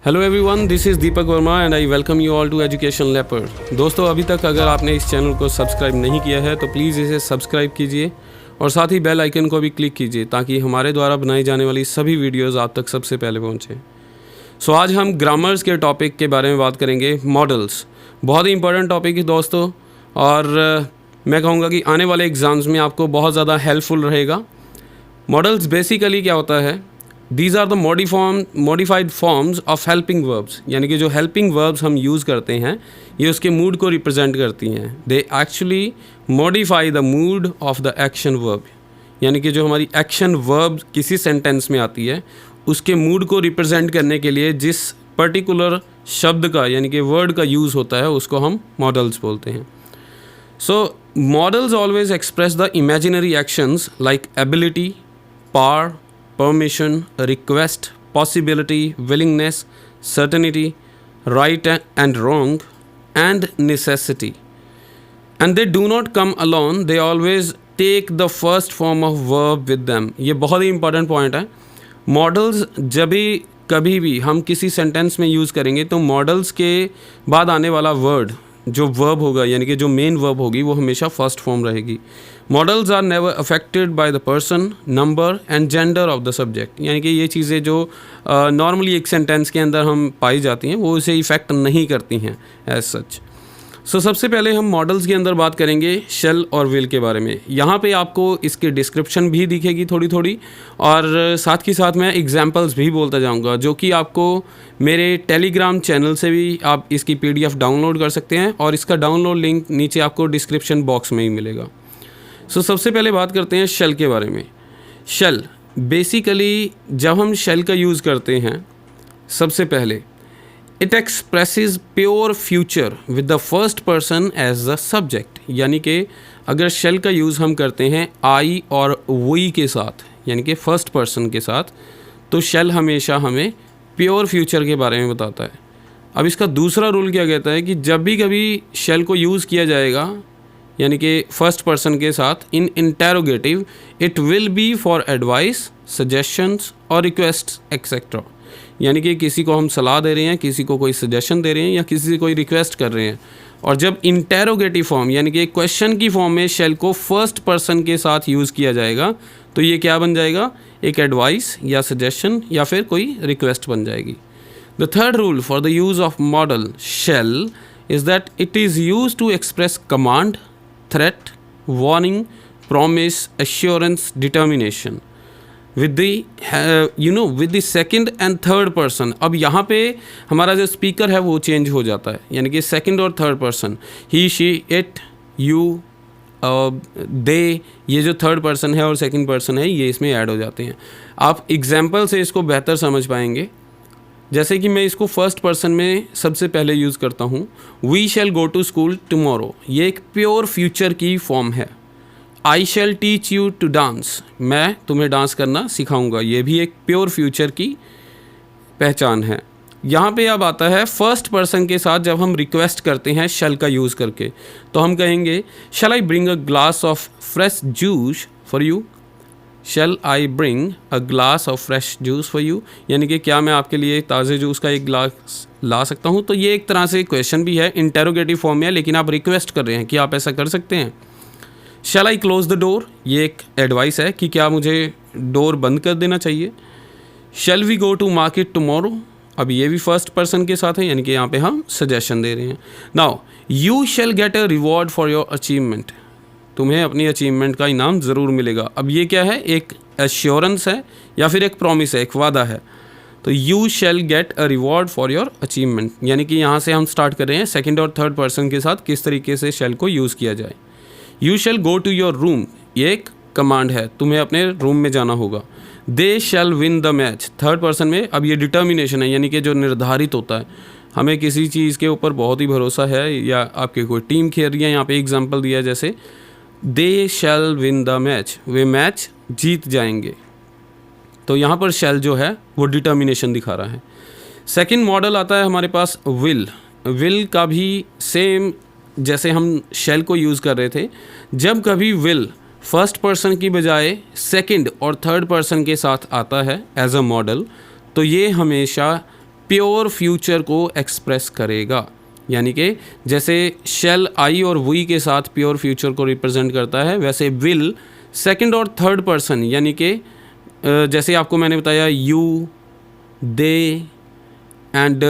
Hello everyone, this is Deepak Verma and I welcome you all to education leopard. दोस्तों, अभी तक अगर आपने इस चैनल को सब्सक्राइब नहीं किया है तो प्लीज़ इसे सब्सक्राइब कीजिए और साथ ही बेल आइकन को भी क्लिक कीजिए ताकि हमारे द्वारा बनाई जाने वाली सभी वीडियोज़ आप तक सबसे पहले पहुँचें। सो आज हम ग्रामर्स के टॉपिक के बारे में बात करेंगे। मॉडल्स बहुत ही इंपॉर्टेंट टॉपिक है दोस्तों, और मैं कहूँगा कि आने वाले एग्ज़ाम्स में आपको बहुत ज़्यादा हेल्पफुल रहेगा। मॉडल्स बेसिकली क्या होता है, these are the modified forms of helping verbs, यानी कि जो हेल्पिंग वर्ब्स हम यूज़ करते हैं ये उसके मूड को रिप्रेजेंट करती हैं। They actually modify the mood off the action verb, यानी कि जो हमारी एक्शन वर्ब किसी सेंटेंस में आती है उसके मूड को रिप्रेजेंट करने के लिए जिस पर्टिकुलर शब्द का यानी कि वर्ड का यूज़ होता है उसको हम मॉडल्स बोलते हैं। So models always express the imaginary actions like ability, power, permission, request, possibility, willingness, certainty, right and wrong, and necessity. And they do not come alone, they always take the first form of verb with them. ये बहुत ही important point है। Models जब भी कभी भी हम किसी sentence में use करेंगे तो models के बाद आने वाला word जो verb होगा यानी कि जो मेन verb होगी वो हमेशा फर्स्ट फॉर्म रहेगी। Modals are never affected by the person, number and gender of the subject, यानी कि ये चीज़ें जो नॉर्मली एक सेंटेंस के अंदर हम पाई जाती हैं वो इसे इफ़ेक्ट नहीं करती हैं एज सच। सो सबसे पहले हम मॉडल्स के अंदर बात करेंगे शेल और विल के बारे में। यहाँ पे आपको इसकी डिस्क्रिप्शन भी दिखेगी थोड़ी थोड़ी, और साथ ही साथ मैं एग्जांपल्स भी बोलता जाऊँगा जो कि आपको मेरे टेलीग्राम चैनल से भी आप इसकी PDF डाउनलोड कर सकते हैं, और इसका डाउनलोड लिंक नीचे आपको डिस्क्रिप्शन बॉक्स में ही मिलेगा। सो सबसे पहले बात करते हैं शेल के बारे में। शेल बेसिकली जब हम शेल का यूज़ करते हैं सबसे पहले it expresses pure future with the first person as the subject, यानी कि अगर शेल का यूज़ हम करते हैं आई और वी के साथ यानी कि फर्स्ट पर्सन के साथ, तो शेल हमेशा हमें प्योर फ्यूचर के बारे में बताता है। अब इसका दूसरा रूल क्या कहता है कि जब भी कभी शेल को यूज़ किया जाएगा यानी कि फर्स्ट पर्सन के साथ in interrogative, it will be for advice, suggestions और रिक्वेस्ट एक्सेट्रा, यानी कि किसी को हम सलाह दे रहे हैं, किसी को कोई सजेशन दे रहे हैं या किसी से कोई रिक्वेस्ट कर रहे हैं। और जब इंटेरोगेटिव फॉर्म यानी कि क्वेश्चन की फॉर्म में शेल को फर्स्ट पर्सन के साथ यूज़ किया जाएगा तो ये क्या बन जाएगा, एक एडवाइस या सजेशन या फिर कोई रिक्वेस्ट बन जाएगी। The third rule for the use of modal shall is that it is use to express command, threat, warning, promise, assurance, determination with the second and third person। अब यहाँ पे हमारा जो स्पीकर है वो चेंज हो जाता है, यानी कि सेकंड और third person, he, she, it, you, they, ये जो थर्ड पर्सन है और सेकंड पर्सन है ये इसमें ऐड हो जाते हैं। आप एग्जाम्पल से इसको बेहतर समझ पाएंगे। जैसे कि मैं इसको फर्स्ट पर्सन में सबसे पहले यूज़ करता हूँ, we shall go to school tomorrow, ये एक प्योर फ्यूचर की फॉर्म है। I shall teach you to dance, मैं तुम्हें डांस करना सिखाऊंगा, ये भी एक प्योर फ्यूचर की पहचान है। यहाँ पे अब आता है फर्स्ट पर्सन के साथ जब हम रिक्वेस्ट करते हैं शैल का यूज़ करके, तो हम कहेंगे shall I bring a glass of fresh juice for you, shall I bring a glass of fresh juice for you, यानी कि क्या मैं आपके लिए ताज़े जूस का एक ग्लास ला सकता हूँ। तो ये एक तरह से क्वेश्चन भी है, इंटेरोगेटिव फॉर्म में है, लेकिन आप रिक्वेस्ट कर रहे हैं कि आप ऐसा कर सकते हैं। शैल आई क्लोज द डोर, ये एक एडवाइस है कि क्या मुझे डोर बंद कर देना चाहिए। Shall we go to market tomorrow, अब ये भी फर्स्ट पर्सन के साथ है, यानी कि यहाँ पे हम सजेशन दे रहे हैं। Now you shall get a reward for your achievement, तुम्हें अपनी अचीवमेंट का इनाम ज़रूर मिलेगा। अब ये क्या है, एक एश्योरेंस है या फिर एक प्रॉमिस है, एक वादा है। तो you shall get a reward for your achievement, यानी कि यहाँ से हम स्टार्ट कर रहे हैं सेकंड और थर्ड पर्सन के साथ किस तरीके से शैल को यूज़ किया जाए। You shall go to your room, ये एक कमांड है, तुम्हें अपने रूम में जाना होगा। They shall win the match, third person में अब ये डिटर्मिनेशन है, यानी कि जो निर्धारित होता है, हमें किसी चीज़ के ऊपर बहुत ही भरोसा है या आपकी कोई टीम खेल रही है। यहाँ पे एग्जाम्पल दिया है जैसे they shall win the match, वे मैच जीत जाएंगे। तो यहाँ पर शैल जो है वो डिटर्मिनेशन दिखा रहा है। सेकंड मॉडल आता है हमारे पास विल। विल का भी सेम जैसे हम शैल को यूज़ कर रहे थे, जब कभी विल फर्स्ट पर्सन की बजाय सेकंड और थर्ड पर्सन के साथ आता है एज अ मॉडल, तो ये हमेशा प्योर फ्यूचर को एक्सप्रेस करेगा। यानी कि जैसे शेल आई और वी के साथ प्योर फ्यूचर को रिप्रेजेंट करता है, वैसे विल सेकंड और थर्ड पर्सन यानी कि जैसे आपको मैंने बताया you, they and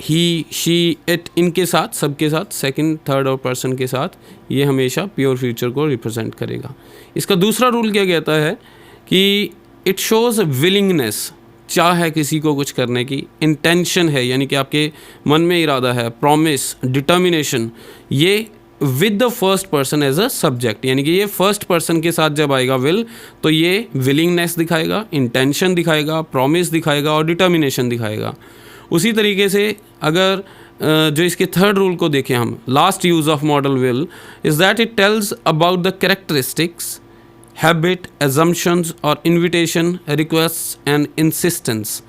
he, she, it, इनके साथ, सबके साथ सेकंड, थर्ड और पर्सन के साथ ये हमेशा प्योर फ्यूचर को रिप्रेजेंट करेगा। इसका दूसरा रूल क्या कहता है कि इट शोज़ विलिंगनेस, चाह है किसी को कुछ करने की, इंटेंशन है यानी कि आपके मन में इरादा है, प्रॉमिस, डिटर्मिनेशन, ये with the first person as a subject, यानी कि ये फर्स्ट पर्सन के साथ जब आएगा विल तो ये विलिंगनेस दिखाएगा, इंटेंशन दिखाएगा, प्रॉमिस दिखाएगा और डिटर्मिनेशन दिखाएगा। उसी तरीके से अगर जो इसके थर्ड रूल को देखें हम, last use of model will is that it tells about the characteristics, habit, assumptions और इन्विटेशन, रिक्वेस्ट एंड इंसिस्टेंस।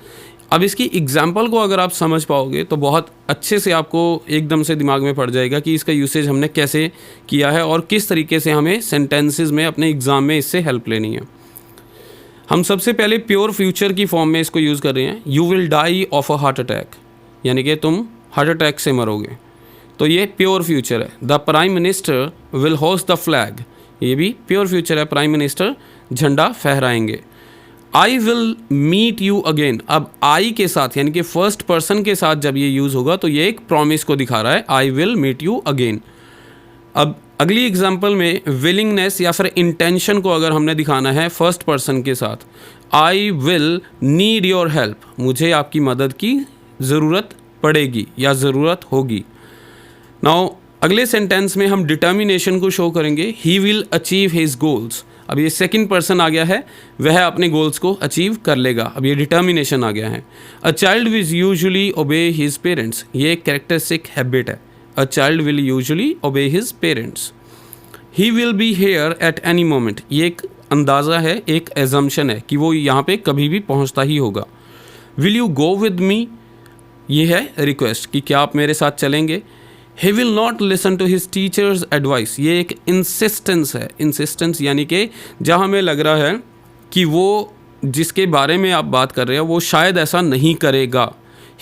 अब इसकी एग्जाम्पल को अगर आप समझ पाओगे तो बहुत अच्छे से आपको एकदम से दिमाग में पड़ जाएगा कि इसका यूसेज हमने कैसे किया है और किस तरीके से हमें सेंटेंसेस में अपने एग्ज़ाम में इससे हेल्प लेनी है। हम सबसे पहले प्योर फ्यूचर की फॉर्म में इसको यूज़ कर रहे हैं। You will die of a heart attack, यानी कि तुम हार्ट अटैक से मरोगे, तो ये प्योर फ्यूचर है। The prime minister will host the flag, ये भी प्योर फ्यूचर है, प्राइम मिनिस्टर झंडा फहराएंगे। I will meet you again, अब आई के साथ यानी कि फर्स्ट पर्सन के साथ जब ये यूज़ होगा तो ये एक प्रॉमिस को दिखा रहा है, I will meet you again. अब अगली एग्जांपल में विलिंगनेस या फिर इंटेंशन को अगर हमने दिखाना है फर्स्ट पर्सन के साथ, I will need your help, मुझे आपकी मदद की ज़रूरत पड़ेगी या ज़रूरत होगी। नाउ अगले सेंटेंस में हम डिटर्मिनेशन को शो करेंगे, he will achieve his goals. अब ये सेकंड पर्सन आ गया है, वह अपने गोल्स को अचीव कर लेगा, अब ये डिटर्मिनेशन आ गया है। अ चाइल्ड विल यूजुअली ओबे हिज पेरेंट्स, ये एक कैरेक्टरिस्टिक हैबिट है, अ चाइल्ड विल यूजुअली ओबे his parents. He will be here at any moment, ये एक अंदाज़ा है, एक एजम्पशन है कि वो यहाँ पे कभी भी पहुँचता ही होगा। Will you go with me, ये है रिक्वेस्ट कि क्या आप मेरे साथ चलेंगे। He will not listen to his teacher's advice, ये एक इंसिस्टेंस है, इंसिस्टेंस यानी कि जहाँ हमें लग रहा है कि वो जिसके बारे में आप बात कर रहे हो वो शायद ऐसा नहीं करेगा।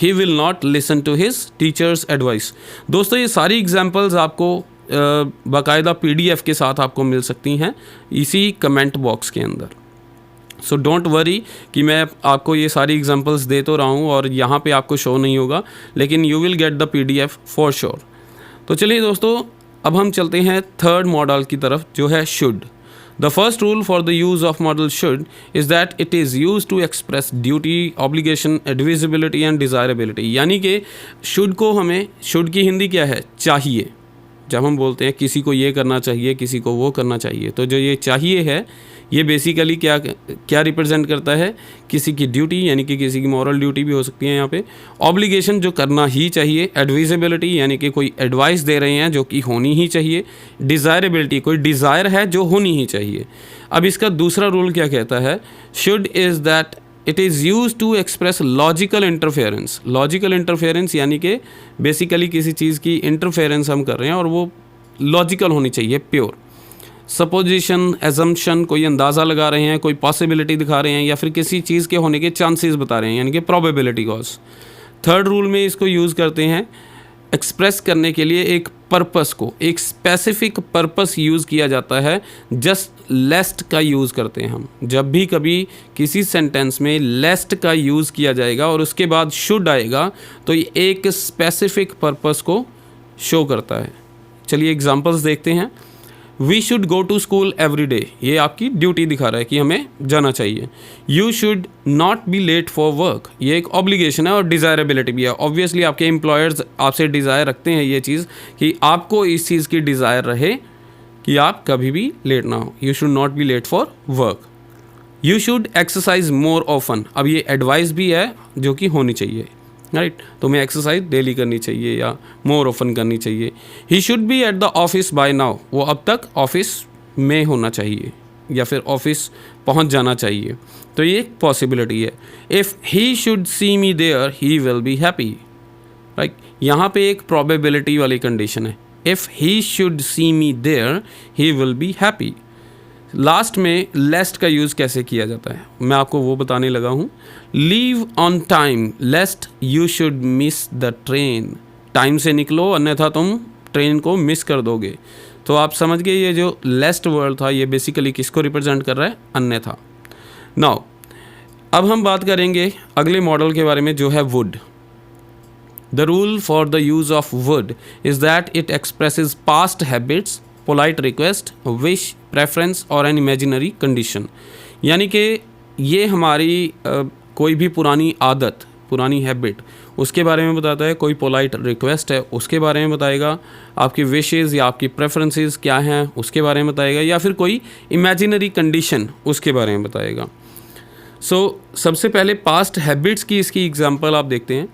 He will not listen to his teacher's advice। दोस्तों ये सारी एग्जांपल्स आपको बाकायदा PDF के साथ आपको मिल सकती हैं इसी कमेंट बॉक्स के अंदर। सो डोंट वरी कि मैं आपको ये सारी एग्जांपल्स दे तो रहा हूँ और यहाँ पे आपको शो नहीं होगा, लेकिन you will get the PDF for sure. तो चलिए दोस्तों, अब हम चलते हैं थर्ड मॉडल की तरफ जो है should. The first rule for the use of modal should is that it is use to express duty, obligation, advisability and desirability. यानी कि शुड को हमें, शुड की हिंदी क्या है, चाहिए। जब हम बोलते हैं किसी को ये करना चाहिए, किसी को वो करना चाहिए, तो जो ये चाहिए है ये बेसिकली क्या रिप्रेजेंट करता है, किसी की ड्यूटी यानी कि किसी की मॉरल ड्यूटी भी हो सकती है यहाँ पे, ऑब्लिगेशन जो करना ही चाहिए, एडविजिबिलिटी यानी कि कोई एडवाइस दे रहे हैं जो कि होनी ही चाहिए, डिज़ायरेबिलिटी कोई डिज़ायर है जो होनी ही चाहिए। अब इसका दूसरा रूल क्या कहता है, should is that it is use to express logical interference. Logical interference यानी कि बेसिकली किसी चीज़ की इंटरफेरेंस हम कर रहे हैं और वो लॉजिकल होनी चाहिए, प्योर। सपोजिशन, एजम्पशन, कोई अंदाज़ा लगा रहे हैं, कोई पॉसिबिलिटी दिखा रहे हैं या फिर किसी चीज़ के होने के चांसेस बता रहे हैं, यानी कि प्रोबेबिलिटी कॉज। थर्ड रूल में इसको यूज़ करते हैं एक्सप्रेस करने के लिए एक पर्पस को, एक स्पेसिफिक पर्पस यूज़ किया जाता है। जस्ट लेस्ट का यूज़ करते हैं हम, जब भी कभी किसी सेंटेंस में लेस्ट का यूज़ किया जाएगा और उसके बाद शुड आएगा तो ये एक स्पेसिफिक पर्पस को शो करता है। चलिए एग्जांपल्स देखते हैं। We should go to school every day, ये आपकी ड्यूटी दिखा रहा है कि हमें जाना चाहिए। You should not be late for work, ये एक ऑब्लिगेशन है और डिज़ायरेबिलिटी भी है। ऑब्वियसली आपके एम्प्लॉयर्स आपसे डिज़ायर रखते हैं ये चीज़ कि आपको इस चीज़ की डिज़ायर रहे कि आप कभी भी लेट ना हो। You should not be late for work. You should exercise more often, अब ये एडवाइस भी है जो कि होनी चाहिए, राइट। तुम्हें एक्सरसाइज डेली करनी चाहिए या मोर ऑफन करनी चाहिए। He should be at the office by now, वो अब तक ऑफिस में होना चाहिए या फिर ऑफिस पहुंच जाना चाहिए, तो ये एक पॉसिबिलिटी है। If he should see me there he will be happy, right. यहाँ पे एक प्रोबेबिलिटी वाली कंडीशन है, if he should see me there he will be happy. Last में लेस्ट का यूज़ कैसे किया जाता है मैं आपको वो बताने लगा हूँ. Leave on time लेस्ट you should miss the train. Time से निकलो अन्यथा तुम ट्रेन को मिस कर दोगे. तो आप समझ गए ये जो लेस्ट वर्ड था ये बेसिकली किसको रिप्रेजेंट कर रहा है, अन्यथा. नाउ अब हम बात करेंगे अगले मॉडल के बारे में जो है would. The rule for the use of would is that it expresses past habits, polite request, wish, preference और एन इमेजिनरी कंडीशन. यानी कि ये हमारी कोई भी पुरानी आदत, पुरानी हैबिट उसके बारे में बताता है. कोई पोलाइट रिक्वेस्ट है उसके बारे में बताएगा. आपकी विशेज़ या आपकी प्रेफरेंसेस क्या हैं उसके बारे में बताएगा. या फिर कोई इमेजिनरी कंडीशन उसके बारे में बताएगा. सबसे पहले पास्ट हैबिट्स की इसकी एग्जांपल आप देखते हैं.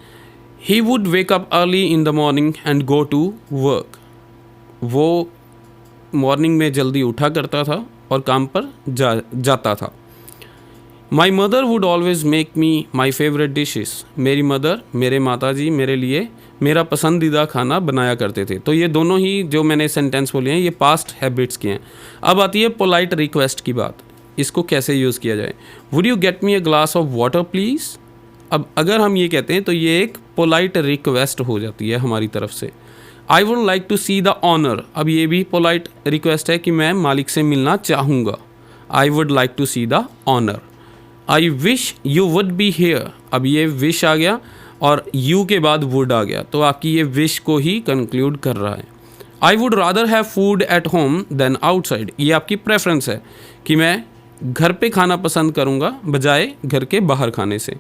He would wake up early in the morning and go to work. वो मॉर्निंग में जल्दी उठा करता था और काम पर जाता था. My mother would always make me my favourite dishes. मेरी मदर, मेरे माता जी मेरे लिए मेरा पसंदीदा खाना बनाया करते थे. तो ये दोनों ही जो मैंने सेंटेंस बोले हैं ये पास्ट हैबिट्स के हैं. अब आती है पोलाइट रिक्वेस्ट की बात. इसको कैसे यूज़ किया जाए. Would you get me a glass of water please. अब अगर हम ये कहते हैं तो ये एक पोलाइट रिक्वेस्ट हो जाती है हमारी तरफ से. I would like to see the owner. अब ये भी पोलाइट रिक्वेस्ट है कि मैं मालिक से मिलना चाहूँगा. I would like to see the owner. I wish you would be here. अब ये विश आ गया और यू के बाद वुड आ गया तो आपकी ये विश को ही कंक्लूड कर रहा है. I would rather have food at home than outside. ये आपकी प्रेफरेंस है कि मैं घर पे खाना पसंद करूँगा बजाय घर के बाहर खाने से.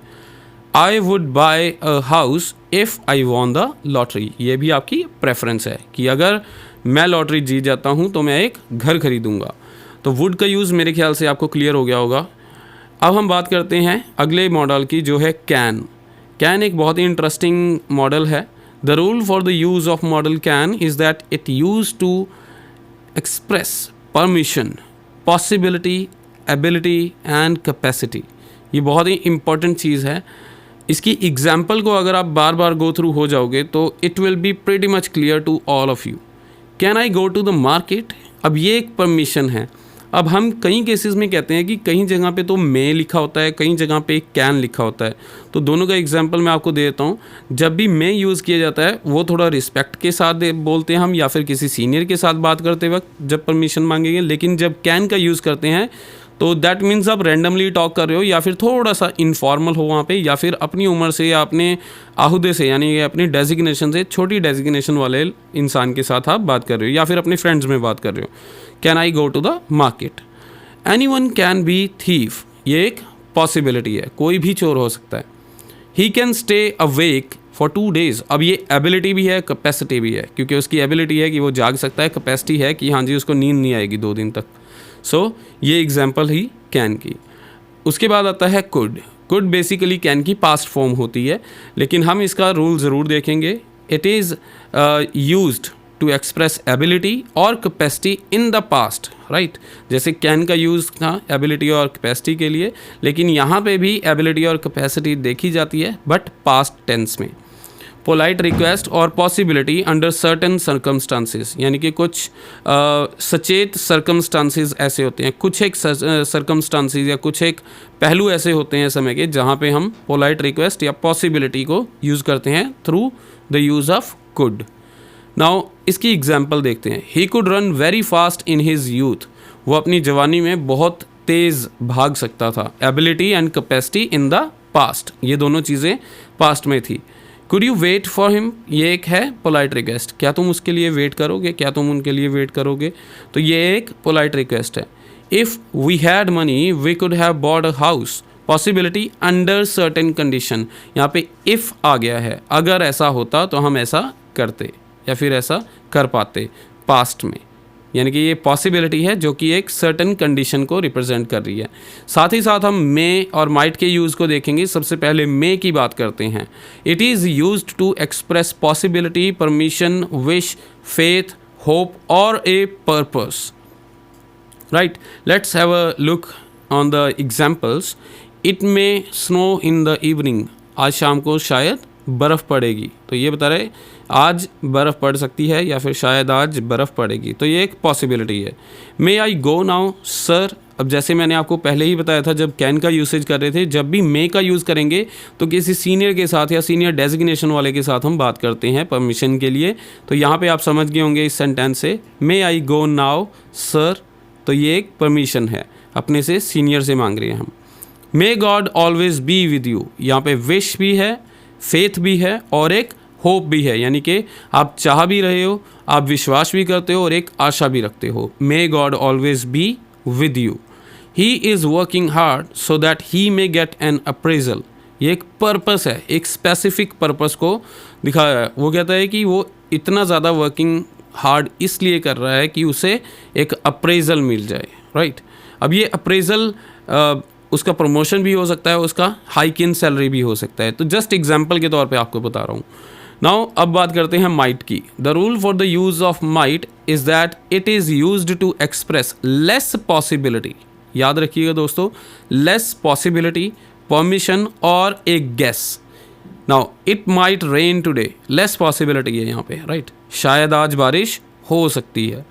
I would buy a house if I won the lottery. ये भी आपकी प्रेफरेंस है कि अगर मैं लॉटरी जीत जाता हूँ तो मैं एक घर खरीदूँगा. तो वुड का यूज़ मेरे ख्याल से आपको क्लियर हो गया होगा. अब हम बात करते हैं अगले मॉडल की जो है कैन. कैन एक बहुत ही इंटरेस्टिंग मॉडल है. The rule for the use of modal can is that it use to express permission, possibility, ability and capacity. ये बहुत ही इम्पॉर्टेंट चीज़ है. इसकी एग्जाम्पल को अगर आप बार बार गो थ्रू हो जाओगे तो it will be pretty much clear to all of you. Can I go to the market. अब ये एक परमिशन है. अब हम कई केसेस में कहते हैं कि कहीं जगह पे तो मे लिखा होता है, कई जगह पे कैन लिखा होता है. तो दोनों का एग्जांपल मैं आपको दे देता हूँ. जब भी मे यूज़ किया जाता है वो थोड़ा रिस्पेक्ट के साथ बोलते हैं हम या फिर किसी सीनियर के साथ बात करते वक्त जब परमिशन मांगेंगे. लेकिन जब कैन का यूज़ करते हैं तो दैट मीन्स आप रैंडमली टॉक कर रहे हो या फिर थोड़ा सा इनफॉर्मल हो वहाँ पे, या फिर अपनी उम्र से या अपने आहुदे से यानी अपनी डेजिग्नेशन से छोटी डेजिग्नेशन वाले इंसान के साथ आप बात कर रहे हो या फिर अपने फ्रेंड्स में बात कर रहे हो. Can I go to the market. Anyone can be thief. ये एक पॉसिबिलिटी है, कोई भी चोर हो सकता है. He can stay awake for 2 days. अब ये एबिलिटी भी है, कैपेसिटी भी है, क्योंकि उसकी एबिलिटी है कि वो जाग सकता है, कैपेसिटी है कि हाँ जी उसको नींद नहीं आएगी 2 दिन तक. ये एग्जाम्पल ही कैन की. उसके बाद आता है कुड. कुड बेसिकली कैन की पास्ट फॉर्म होती है, लेकिन हम इसका रूल ज़रूर देखेंगे. It is used to express ability और capacity in the past, right. जैसे कैन का यूज़ था एबिलिटी और कैपेसिटी के लिए, लेकिन यहाँ पे भी एबिलिटी और कैपेसिटी देखी जाती है बट पास्ट टेंस में. पोलाइट रिक्वेस्ट और पॉसिबिलिटी अंडर सर्टेन सर्कमस्टांसेस, यानी कि कुछ सचेत सर्कमस्टांसेस ऐसे होते हैं, कुछ एक सर्कमस्टांसेस या कुछ एक पहलू ऐसे होते हैं समय के जहाँ पे हम पोलाइट रिक्वेस्ट या पॉसिबिलिटी को यूज़ करते हैं through the use of could. Now इसकी एग्जांपल देखते हैं. He could run very fast in his youth. वो अपनी जवानी में बहुत तेज़ भाग सकता था. Ability and capacity in the past, ये दोनों चीज़ें पास्ट में थी. Could you wait for him, ये एक है पोलाइट रिक्वेस्ट. क्या तुम उसके लिए वेट करोगे, क्या तुम उनके लिए वेट करोगे. तो ये एक पोलाइट रिक्वेस्ट है. If we had money we could have bought a house. Possibility under certain condition. यहाँ पे इफ़ आ गया है, अगर ऐसा होता तो हम ऐसा करते या फिर ऐसा कर पाते पास्ट में. यानी कि ये पॉसिबिलिटी है जो कि एक सर्टेन कंडीशन को रिप्रेजेंट कर रही है. साथ ही साथ हम मे और माइट के यूज़ को देखेंगे. सबसे पहले मे की बात करते हैं. It is used to express possibility, permission, wish, faith, hope और a purpose, right. Let's have a look on the examples. It may snow in the evening. आज शाम को शायद बर्फ़ पड़ेगी, तो ये बता रहे आज बर्फ़ पड़ सकती है या फिर शायद आज बर्फ़ पड़ेगी, तो ये एक पॉसिबिलिटी है। मे आई गो नाउ सर, अब जैसे मैंने आपको पहले ही बताया था जब कैन का यूसेज कर रहे थे, जब भी मे का यूज़ करेंगे तो किसी सीनियर के साथ या सीनियर डेजिग्नेशन वाले के साथ हम बात करते हैं परमिशन के लिए। तो यहाँ पे आप समझ गए होंगे इस सेंटेंस से, मे आई गो नाउ सर, तो ये एक परमिशन है, अपने से सीनियर से मांग रहे हैं हम। May God always be with you, यहाँ पे विश भी है, फेथ भी है और एक होप भी है, यानी कि आप चाह भी रहे हो, आप विश्वास भी करते हो और एक आशा भी रखते हो। May God always be with you. He is working hard so that he may get an appraisal, ये एक पर्पस है, एक स्पेसिफिक पर्पस को दिखाया है। वो कहता है कि वो इतना ज़्यादा वर्किंग हार्ड इसलिए कर रहा है कि उसे एक अप्रेजल मिल जाए, राइट। अब ये अप्रेजल उसका प्रमोशन भी हो सकता है, उसका हाइक इन सैलरी भी हो सकता है। तो जस्ट एग्जांपल के तौर पे आपको बता रहा हूँ। नाउ अब बात करते हैं माइट की। The rule for the use of might is that it is used to express less possibility. याद रखिएगा दोस्तों, लेस पॉसिबिलिटी, परमिशन और एक guess. Now it might rain today, less possibility है यहाँ पे, राइट। शायद आज बारिश हो सकती है।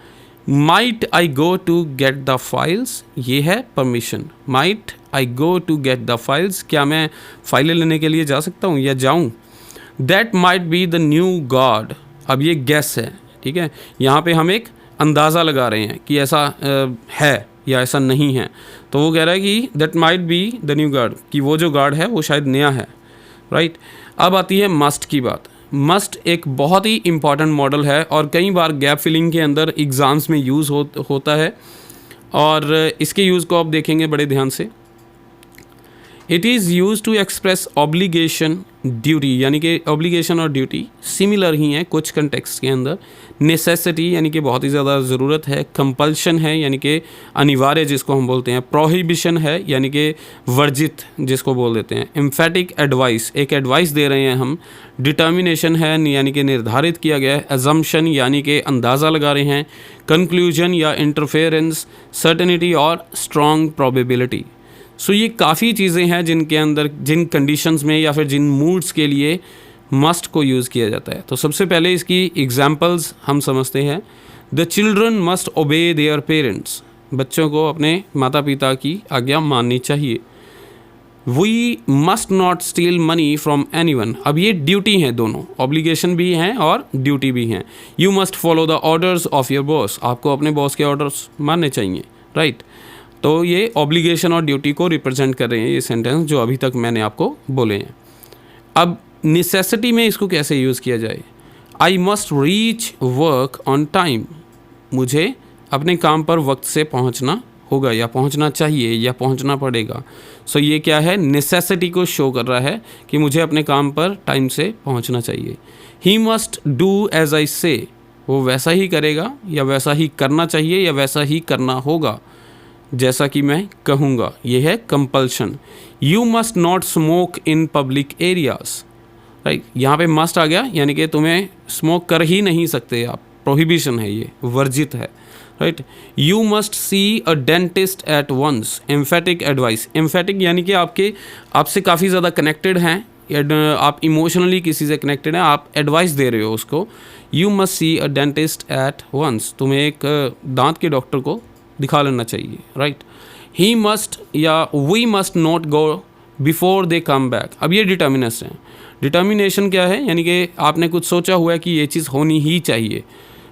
Might I go to get the files, ये है permission. Might I go to get the files, क्या मैं फाइलें लेने के लिए जा सकता हूँ या जाऊँ। That might be the new God, अब ये गेस है, ठीक है। यहाँ पे हम एक अंदाज़ा लगा रहे हैं कि ऐसा है या ऐसा नहीं है। तो वो कह रहा है कि that might be the new God, कि वो जो गॉड है वो शायद नया है, राइट। अब आती है मस्ट की बात। मस्ट एक बहुत ही इम्पॉर्टेंट मॉडल है और कई बार गैप फिलिंग के अंदर एग्ज़ाम्स में यूज़ होता है, और इसके यूज़ को आप देखेंगे बड़े ध्यान से। It is use to express obligation duty, यानी कि ऑब्लिगेशन और ड्यूटी सिमिलर ही हैं कुछ कंटेक्स्ट के अंदर। नेसेसिटी यानी कि बहुत ही ज़्यादा ज़रूरत है। कंपल्शन है यानी कि अनिवार्य जिसको हम बोलते हैं। प्रोहिबिशन है यानी कि वर्जित जिसको बोल देते हैं। एम्फेटिक एडवाइस, एक एडवाइस दे रहे हैं हम। डिटर्मिनेशन है यानी कि निर्धारित किया गया है। अजम्पशन यानी कि अंदाज़ा लगा रहे हैं। कंक्लूजन या इंटरफेरेंस, सर्टेनिटी और स्ट्रॉन्ग प्रोबेबिलिटी। सो ये काफ़ी चीज़ें हैं जिनके अंदर, जिन कंडीशंस में या फिर जिन मूड्स के लिए मस्ट को यूज़ किया जाता है। तो सबसे पहले इसकी एग्जांपल्स हम समझते हैं। The children must obey their parents, बच्चों को अपने माता पिता की आज्ञा माननी चाहिए। We must not steal money from anyone, अब ये ड्यूटी हैं दोनों, ऑब्लिगेशन भी हैं और ड्यूटी भी हैं। You must follow the orders of your boss, आपको अपने बॉस के ऑर्डर्स मानने चाहिए, राइट। तो ये ऑब्लिगेशन और ड्यूटी को रिप्रेजेंट कर रहे हैं ये सेंटेंस जो अभी तक मैंने आपको बोले हैं। अब नेसेसिटी में इसको कैसे यूज़ किया जाए। आई must reach work on time, मुझे अपने काम पर वक्त से पहुंचना होगा या पहुंचना चाहिए या पहुंचना पड़ेगा। सो ये क्या है, नेसेसिटी को शो कर रहा है कि मुझे अपने काम पर टाइम से पहुंचना चाहिए। He must do as I say, वो वैसा ही करेगा या वैसा ही करना चाहिए या वैसा ही करना होगा जैसा कि मैं कहूँगा, ये है compulsion. You must not smoke in public areas, right. यहाँ पे मस्ट आ गया यानी कि तुम्हें स्मोक कर ही नहीं सकते आप, प्रोहिबिशन है, ये वर्जित है, right. You must see a dentist at once, emphatic advice. Emphatic यानी कि आपसे काफ़ी ज़्यादा कनेक्टेड हैं, आप इमोशनली किसी से कनेक्टेड हैं, आप एडवाइस दे रहे हो उसको। You must see a dentist at once, तुम्हें एक दांत के डॉक्टर को दिखा लेना चाहिए, राइट। ही मस्ट या we must not go before they come back, अब ये डिटर्मिनेशन है। डिटर्मिनेशन क्या है, यानी कि आपने कुछ सोचा हुआ है कि ये चीज़ होनी ही चाहिए।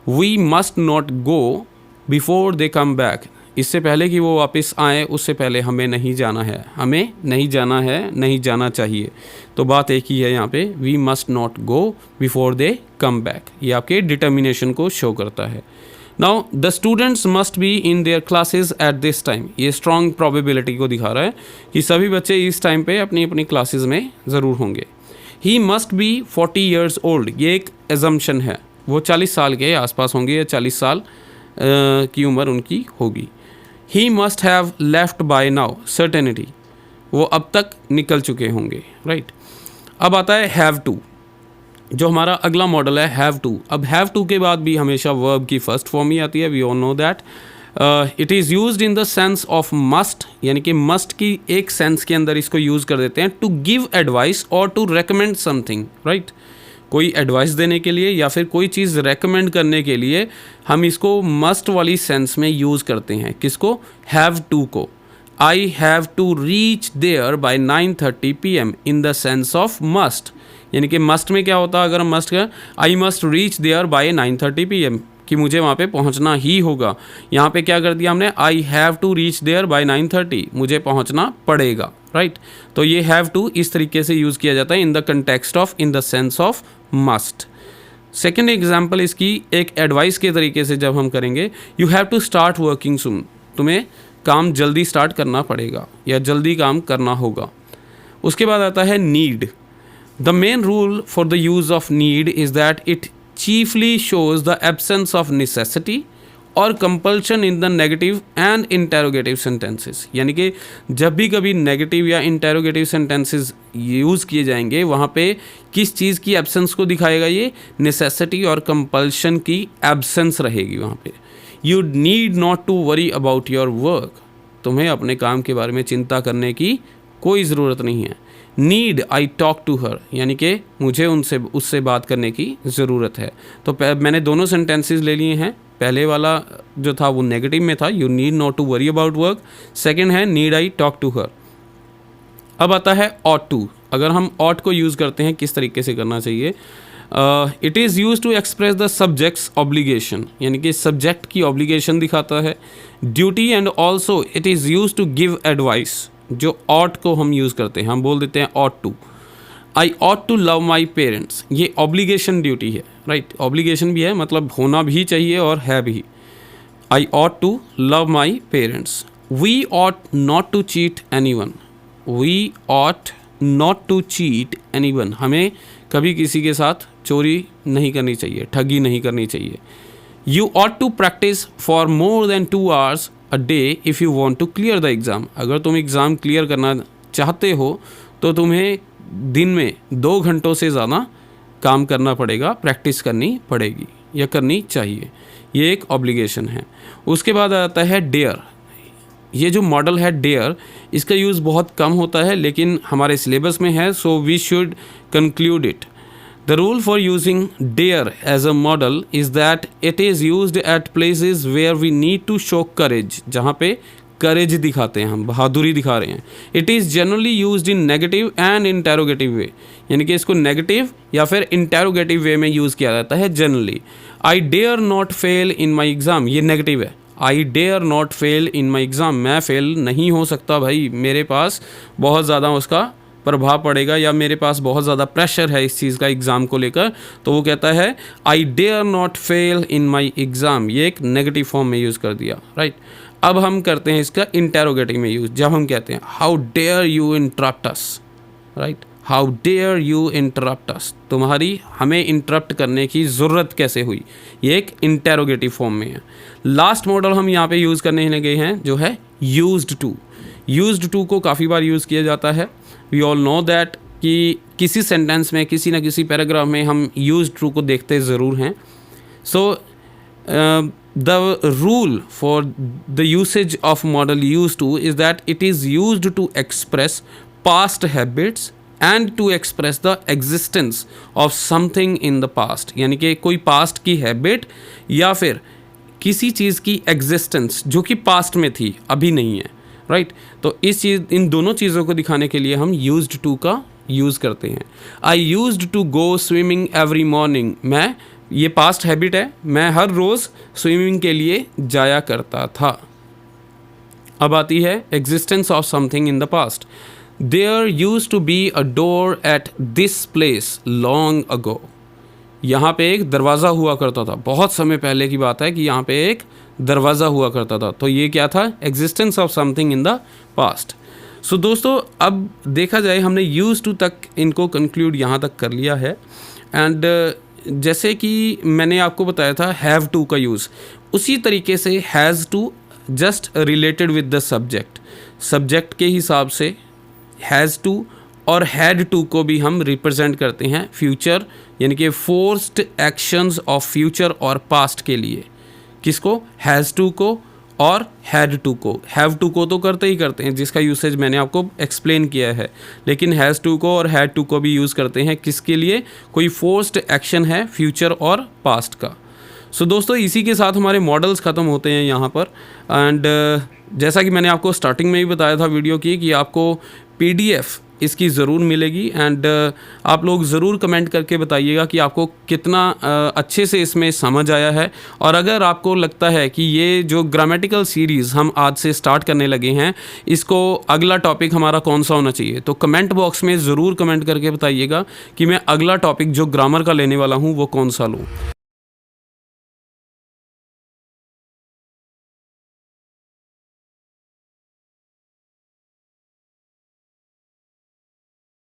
We must not go before they come back, इससे पहले कि वो वापस आए उससे पहले हमें नहीं जाना है, हमें नहीं जाना है, नहीं जाना चाहिए। तो बात एक ही है यहाँ पे, we must not go before they come back, ये आपके डिटर्मिनेशन को शो करता है। Now the students must be in their classes at this time, ये स्ट्रॉन्ग प्रोबेबिलिटी को दिखा रहा है कि सभी बच्चे इस टाइम पे अपनी अपनी क्लासेज में ज़रूर होंगे। He must be 40 years old, ये एक एजम्पशन है, वो 40 साल के आसपास होंगे या 40 साल की उम्र उनकी होगी। He must have left by now, certainty, वो अब तक निकल चुके होंगे, राइट। अब आता है हैव टू, जो हमारा अगला मॉडल है हैव टू। अब हैव टू के बाद भी हमेशा वर्ब की फर्स्ट फॉर्म ही आती है, we all know that. It is used in the sense of must, यानी कि मस्ट की एक सेंस के अंदर इसको यूज़ कर देते हैं, टू गिव एडवाइस और टू रेकमेंड समथिंग, राइट। कोई एडवाइस देने के लिए या फिर कोई चीज़ रेकमेंड करने के लिए हम इसको मस्ट वाली सेंस में यूज़ करते हैं। किसको? हैव टू को। I have to reach there by 9:30 PM in the sense of must, यानी कि मस्ट में क्या होता है, अगर हम मस्ट का I must reach there by 9:30 PM कि मुझे वहाँ पे पहुँचना ही होगा। यहाँ पे क्या कर दिया हमने, I have to reach there by 9:30, मुझे पहुँचना पड़ेगा, राइट। तो ये हैव टू इस तरीके से यूज़ किया जाता है in the context of, in the sense of must. Second example इसकी एक एडवाइस के तरीके से जब हम करेंगे, you have to start working soon, तुम्हें काम जल्दी स्टार्ट करना पड़ेगा या जल्दी काम करना होगा। उसके बाद आता है need. The main rule for the use of need is that it chiefly shows the absence of necessity और compulsion in the negative and interrogative sentences, यानी कि जब भी कभी नेगेटिव या इंटेरोगेटिव सेंटेंसेस यूज़ किए जाएंगे वहाँ पे किस चीज़ की एब्सेंस को दिखाएगा, ये नेसेसिटी और कंपल्शन की एब्सेंस रहेगी वहाँ पे। You need not to worry about your work, तुम्हें अपने काम के बारे में चिंता करने की कोई ज़रूरत नहीं है। Need I talk to her, यानी कि मुझे उससे बात करने की ज़रूरत है। तो मैंने दोनों सेंटेंसेस ले लिए हैं। पहले वाला जो था वो नेगेटिव में था, you need not to worry about work. Second है need I talk to her. अब आता है ऑट टू। अगर हम ऑट को यूज़ करते हैं किस तरीके से करना चाहिए, it is use to express the subject's obligation, यानी कि सब्जेक्ट की ऑब्लिगेशन दिखाता है। Duty and also it is use to give advice. जो ऑट को हम यूज़ करते हैं, हम बोल देते हैं ought to. I ought to love my parents, ये ऑब्लिगेशन ड्यूटी है, राइट। ऑब्लिगेशन भी है, मतलब होना भी चाहिए और है भी। I ought to love my parents. We ought not to cheat anyone, we ought not to cheat anyone, हमें कभी किसी के साथ चोरी नहीं करनी चाहिए, ठगी नहीं करनी चाहिए। You ought to practise for more than 2 hours a day if you want to clear the exam, अगर तुम एग्ज़ाम क्लियर करना चाहते हो तो तुम्हें दिन में 2 घंटों से ज़्यादा काम करना पड़ेगा, प्रैक्टिस करनी पड़ेगी या करनी चाहिए। ये एक ऑब्लिगेशन है। उसके बाद आता है डेयर। ये जो मॉडल है डेयर, इसका यूज़ बहुत कम होता है लेकिन हमारे सिलेबस में है, so we should conclude it. The rule for using dare as a modal is that it is used at places where we need to show courage, जहाँ पे करेज दिखाते हैं, हम बहादुरी दिखा रहे हैं। It is generally used in negative and interrogative way, यानी कि इसको नेगेटिव या फिर इंटेरोगेटिव वे में यूज़ किया जाता है generally. I dare not fail in my exam, ये नेगेटिव है। I dare not fail in my exam, मैं फेल नहीं हो सकता भाई, मेरे पास बहुत ज़्यादा उसका प्रभाव पड़ेगा या मेरे पास बहुत ज़्यादा प्रेशर है इस चीज़ का एग्ज़ाम को लेकर। तो वो कहता है I dare not fail in my exam, ये एक नेगेटिव फॉर्म में यूज़ कर दिया, राइट। अब हम करते हैं इसका इंटेरोगेटिव में यूज़, जब हम कहते हैं how dare you interrupt us, right. How dare you interrupt us, तुम्हारी हमें इंटरप्ट करने की ज़रूरत कैसे हुई, ये एक इंटेरोगेटिव फॉर्म में है। लास्ट मॉडल हम यहाँ पे यूज़ करने लगे हैं जो है यूज्ड टू। यूज्ड टू को काफ़ी बार यूज़ किया जाता है। वी ऑल नो दैट कि किसी सेंटेंस में, किसी न किसी पैराग्राफ में हम यूज्ड टू को देखते ज़रूर हैं। सो the rule for the usage of model used to is that it is used to express past habits and to express the existence of something in the past, यानी कि कोई past की habit या फिर किसी चीज़ की existence जो कि past में थी, अभी नहीं है, right? तो इन दोनों चीज़ों को दिखाने के लिए हम used to का यूज़ करते हैं। I used to go swimming every morning, मैं, ये पास्ट हैबिट है, मैं हर रोज़ स्विमिंग के लिए जाया करता था। अब आती है existence of something in the past. There used to be a door at this place long ago, यहाँ पे एक दरवाज़ा हुआ करता था, बहुत समय पहले की बात है कि यहाँ पे एक दरवाज़ा हुआ करता था। तो ये क्या था, existence of something in the past. So दोस्तों, अब देखा जाए हमने यूज्ड टू तक इनको कंक्लूड यहाँ तक कर लिया है। एंड जैसे कि मैंने आपको बताया था हैव टू का यूज़, उसी तरीके से has to just related with the subject, subject के हिसाब से हैज़ टू और हैड टू को भी हम रिप्रेजेंट करते हैं फ्यूचर, यानी कि फोर्स्ड एक्शंस ऑफ फ्यूचर और पास्ट के लिए। किसको, हैज़ टू को और हैड टू को। हैव टू को तो करते ही करते हैं, जिसका यूसेज मैंने आपको एक्सप्लेन किया है, लेकिन हैज़ टू को और हैड टू को भी यूज़ करते हैं किसके लिए, कोई फोर्स्ड एक्शन है फ्यूचर और पास्ट का। सो दोस्तों इसी के साथ हमारे मॉडल्स ख़त्म होते हैं यहाँ पर। एंड जैसा कि मैंने आपको स्टार्टिंग में ही बताया था वीडियो की कि आपको PDF इसकी ज़रूर मिलेगी। एंड आप लोग ज़रूर कमेंट करके बताइएगा कि आपको कितना अच्छे से इसमें समझ आया है। और अगर आपको लगता है कि ये जो ग्रामेटिकल सीरीज़ हम आज से स्टार्ट करने लगे हैं, इसको अगला टॉपिक हमारा कौन सा होना चाहिए, तो कमेंट बॉक्स में ज़रूर कमेंट करके बताइएगा कि मैं अगला टॉपिक जो ग्रामर का लेने वाला हूँ वो कौन सा लूँ।